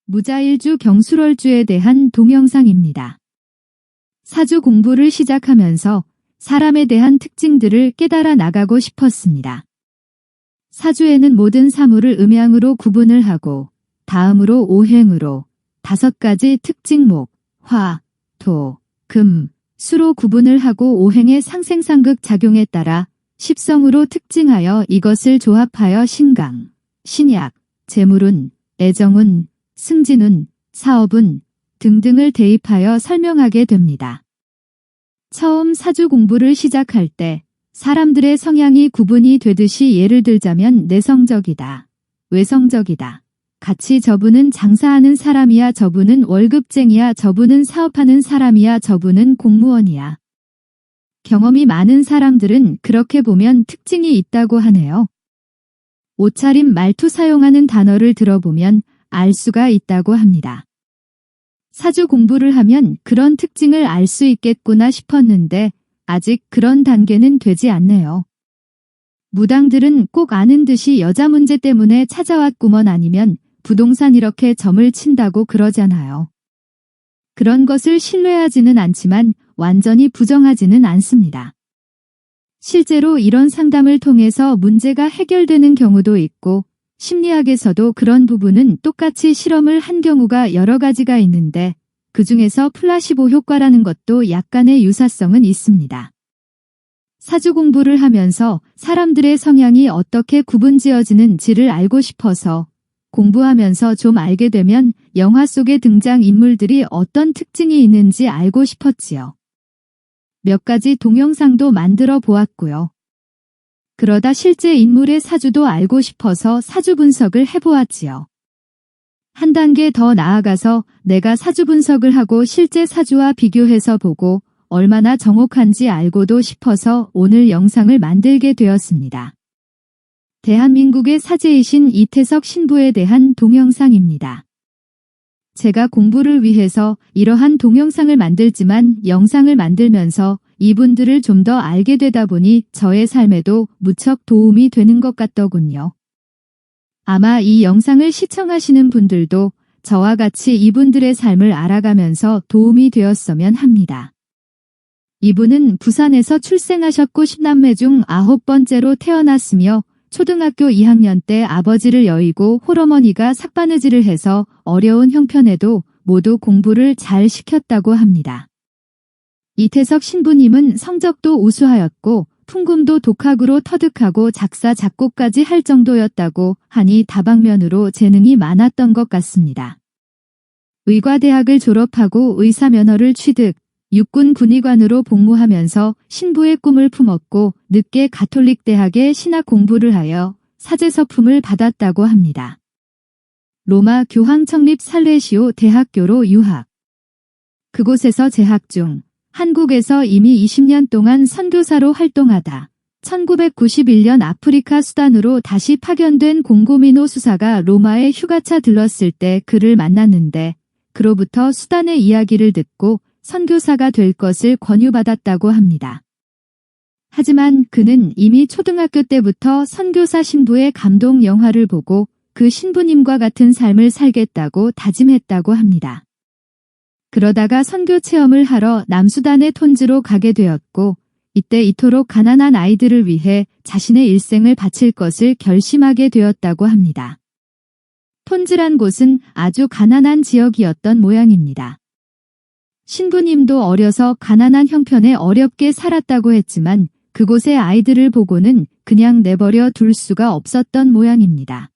무자일주 경술월주에 대한 동영상입니다. 사주 공부를 시작하면서 사람에 대한 특징들을 깨달아 나가고 싶었습니다. 사주에는 모든 사물을 음양으로 구분을 하고 다음으로 오행으로 5가지 특징목, 화, 토, 금, 수로 구분을 하고 오행의 상생상극 작용에 따라 십성으로 특징하여 이것을 조합하여 신강, 신약, 재물운, 애정운, 승진운, 사업운 등등을 대입하여 설명하게 됩니다. 처음 사주 공부를 시작할 때 사람들의 성향이 구분이 되듯이 예를 들자면 내성적이다, 외성적이다, 같이 저분은 장사하는 사람이야, 저분은 월급쟁이야, 저분은 사업하는 사람이야, 저분은 공무원이야. 경험이 많은 사람들은 그렇게 보면 특징이 있다고 하네요. 옷차림 말투 사용하는 단어를 들어보면 알 수가 있다고 합니다. 사주 공부를 하면 그런 특징을 알 수 있겠구나 싶었는데 아직 그런 단계는 되지 않네요. 무당들은 꼭 아는 듯이 여자 문제 때문에 찾아왔구먼, 아니면 부동산 이렇게 점을 친다고 그러잖아요. 그런 것을 신뢰하지는 않지만 완전히 부정하지는 않습니다. 실제로 이런 상담을 통해서 문제가 해결되는 경우도 있고 심리학에서도 그런 부분은 똑같이 실험을 한 경우가 여러 가지가 있는데 그 중에서 플라시보 효과라는 것도 약간의 유사성은 있습니다. 사주 공부를 하면서 사람들의 성향이 어떻게 구분지어지는지를 알고 싶어서 공부하면서 좀 알게 되면 영화 속의 등장인물들이 어떤 특징이 있는지 알고 싶었지요. 몇 가지 동영상도 만들어 보았고요. 그러다 실제 인물의 사주도 알고 싶어서 사주 분석을 해보았지요. 한 단계 더 나아가서 내가 사주 분석을 하고 실제 사주와 비교해서 보고 얼마나 정확한지 알고도 싶어서 오늘 영상을 만들게 되었습니다. 대한민국의 사제이신 이태석 신부에 대한 동영상입니다. 제가 공부를 위해서 이러한 동영상을 만들지만 영상을 만들면서 이분들을 좀 더 알게 되다 보니 저의 삶에도 무척 도움이 되는 것 같더군요. 아마 이 영상을 시청하시는 분들도 저와 같이 이분들의 삶을 알아가면서 도움이 되었으면 합니다. 이분은 부산에서 출생하셨고 10남매 중 9번째로 태어났으며 초등학교 2학년 때 아버지를 여의고 홀어머니가 삭바느질을 해서 어려운 형편에도 모두 공부를 잘 시켰다고 합니다. 이태석 신부님은 성적도 우수하였고 풍금도 독학으로 터득하고 작사 작곡까지 할 정도였다고 하니 다방면으로 재능이 많았던 것 같습니다. 의과대학을 졸업하고 의사면허를 취득, 육군 군의관으로 복무하면서 신부의 꿈을 품었고 늦게 가톨릭대학에 신학 공부를 하여 사제서품을 받았다고 합니다. 로마 교황 창립 살레시오 대학교로 유학. 그곳에서 재학 중 한국에서 이미 20년 동안 선교사로 활동하다 1991년 아프리카 수단으로 다시 파견된 콩고민호 수사가 로마에 휴가차 들렀을 때 그를 만났는데 그로부터 수단의 이야기를 듣고 선교사가 될 것을 권유받았다고 합니다. 하지만 그는 이미 초등학교 때부터 선교사 신부의 감동 영화를 보고 그 신부님과 같은 삶을 살겠다고 다짐했다고 합니다. 그러다가 선교 체험을 하러 남수단의 톤즈로 가게 되었고 이때 이토록 가난한 아이들을 위해 자신의 일생을 바칠 것을 결심하게 되었다고 합니다. 톤즈란 곳은 아주 가난한 지역이었던 모양입니다. 신부님도 어려서 가난한 형편에 어렵게 살았다고 했지만 그곳의 아이들을 보고는 그냥 내버려 둘 수가 없었던 모양입니다.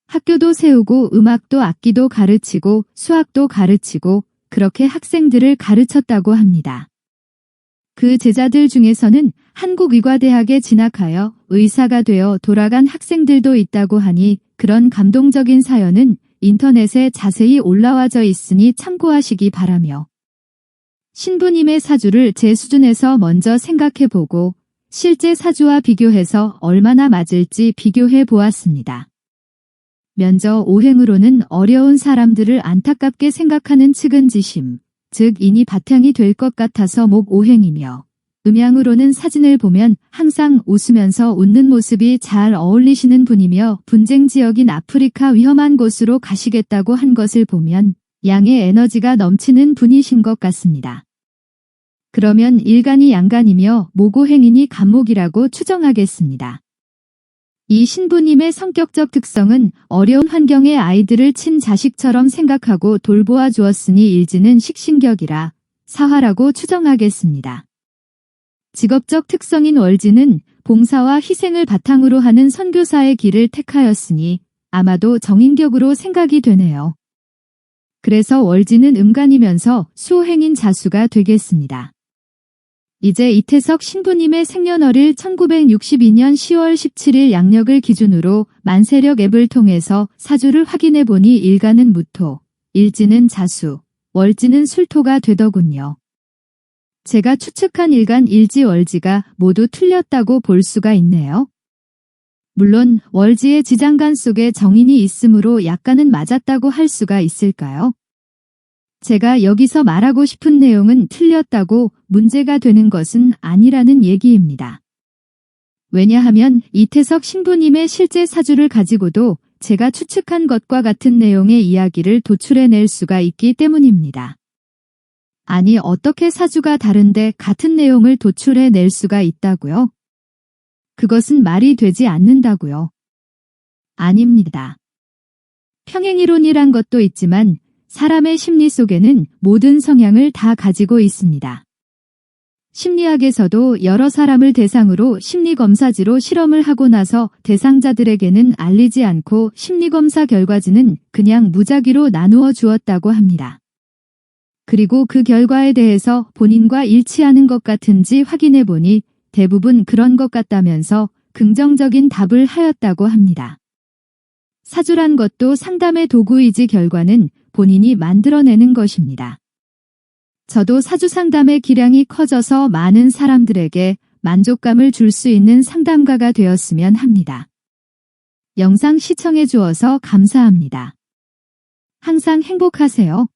학교도 세우고 음악도 악기도 가르치고 수학도 가르치고 그렇게 학생들을 가르쳤다고 합니다. 그 제자들 중에서는 한국의과대학에 진학하여 의사가 되어 돌아간 학생들도 있다고 하니 그런 감동적인 사연은 인터넷에 자세히 올라와져 있으니 참고하시기 바라며 신부님의 사주를 제 수준에서 먼저 생각해보고 실제 사주와 비교해서 얼마나 맞을지 비교해 보았습니다. 면저 오행으로는 어려운 사람들을 안타깝게 생각하는 측은지심, 즉 인이 바탕이 될 것 같아서 목 오행이며 음향으로는 사진을 보면 항상 웃으면서 웃는 모습이 잘 어울리시는 분이며 분쟁 지역인 아프리카 위험한 곳으로 가시겠다고 한 것을 보면 양의 에너지가 넘치는 분이신 것 같습니다. 그러면 일간이 양간이며 모고행인이 간목이라고 추정하겠습니다. 이 신부님의 성격적 특성은 어려운 환경의 아이들을 친자식처럼 생각하고 돌보아 주었으니 일지는 식신격이라 사화라고 추정하겠습니다. 직업적 특성인 월지는 봉사와 희생을 바탕으로 하는 선교사의 길을 택하였으니 아마도 정인격으로 생각이 되네요. 그래서 월지는 음간이면서 수호행인 자수가 되겠습니다. 이제 이태석 신부님의 생년월일 1962년 10월 17일 양력을 기준으로 만세력 앱을 통해서 사주를 확인해보니 일간은 무토, 일지는 자수, 월지는 술토가 되더군요. 제가 추측한 일간, 일지, 월지가 모두 틀렸다고 볼 수가 있네요. 물론 월지의 지장간 속에 정인이 있으므로 약간은 맞았다고 할 수가 있을까요? 제가 여기서 말하고 싶은 내용은 틀렸다고 문제가 되는 것은 아니라는 얘기입니다. 왜냐하면 이태석 신부님의 실제 사주를 가지고도 제가 추측한 것과 같은 내용의 이야기를 도출해낼 수가 있기 때문입니다. 아니, 어떻게 사주가 다른데 같은 내용을 도출해낼 수가 있다고요? 그것은 말이 되지 않는다고요. 아닙니다. 평행이론이란 것도 있지만 사람의 심리 속에는 모든 성향을 다 가지고 있습니다. 심리학에서도 여러 사람을 대상으로 심리검사지로 실험을 하고 나서 대상자들에게는 알리지 않고 심리검사 결과지는 그냥 무작위로 나누어 주었다고 합니다. 그리고 그 결과에 대해서 본인과 일치하는 것 같은지 확인해 보니 대부분 그런 것 같다면서 긍정적인 답을 하였다고 합니다. 사주란 것도 상담의 도구이지 결과는 본인이 만들어내는 것입니다. 저도 사주 상담의 기량이 커져서 많은 사람들에게 만족감을 줄 수 있는 상담가가 되었으면 합니다. 영상 시청해 주어서 감사합니다. 항상 행복하세요.